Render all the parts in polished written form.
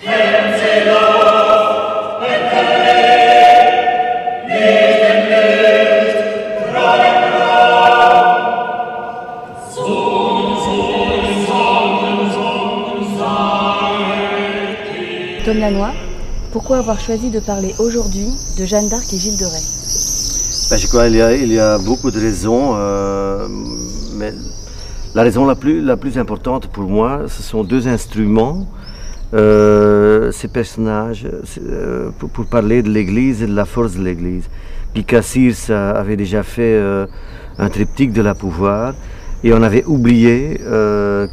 Tom Lannoy, pourquoi avoir choisi de parler aujourd'hui de Jeanne d'Arc et Gilles de Rais? Je crois qu'il y a beaucoup de raisons, mais la raison la plus importante pour moi, ce sont deux instruments, ces personnages, pour parler de l'Église et de la force de l'Église. Guy Cassirs avait déjà fait un triptyque de la pouvoir, et on avait oublié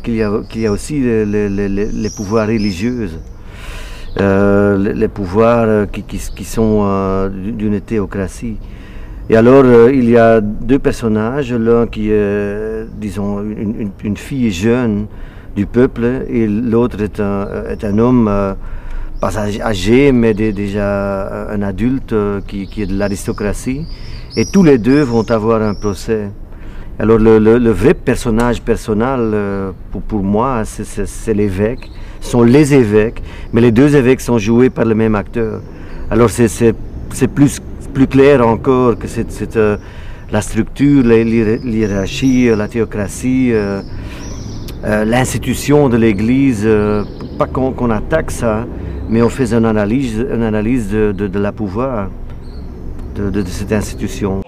qu'il y a aussi les pouvoirs religieux. Les pouvoirs qui sont d'une théocratie. Et alors, il y a deux personnages, l'un qui est, disons, une fille jeune du peuple, et l'autre est un homme, pas âgé, mais déjà un adulte qui est de l'aristocratie. Et tous les deux vont avoir un procès. Alors, le vrai personnage personnel, pour moi, c'est l'évêque. Sont les évêques, mais les deux évêques sont joués par le même acteur. Alors c'est plus clair encore que c'est la structure, l'hiérarchie, la théocratie, l'institution de l'Église, pas qu'on attaque ça, mais on fait une analyse de la pouvoir de cette institution.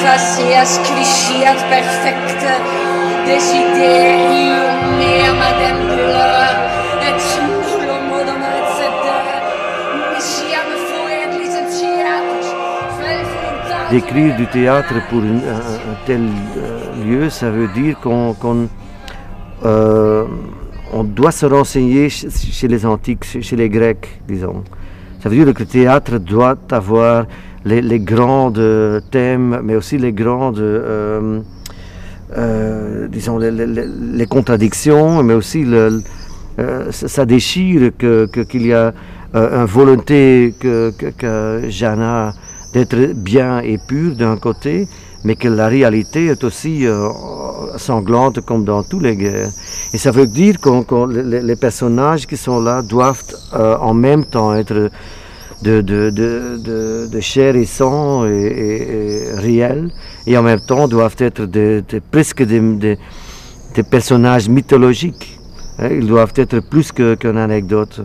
Facias cliciat perfecta desiderium mea madempula et nullum modum et cetera missiam fuit licentiatus vel voluntatem. D'écrire du théâtre pour un tel lieu, ça veut dire qu'on doit se renseigner chez les antiques, chez les Grecs, disons. Ça veut dire que le théâtre doit avoir les grands thèmes, mais aussi les grandes, disons, les contradictions, mais aussi ça déchire qu'il y a une volonté que Jeanne a d'être bien et pure d'un côté, mais que la réalité est aussi sanglante comme dans toutes les guerres. Et ça veut dire que les personnages qui sont là doivent en même temps être de chair et sang et réels, et en même temps doivent être presque des personnages mythologiques. Ils doivent être plus qu'une anecdote.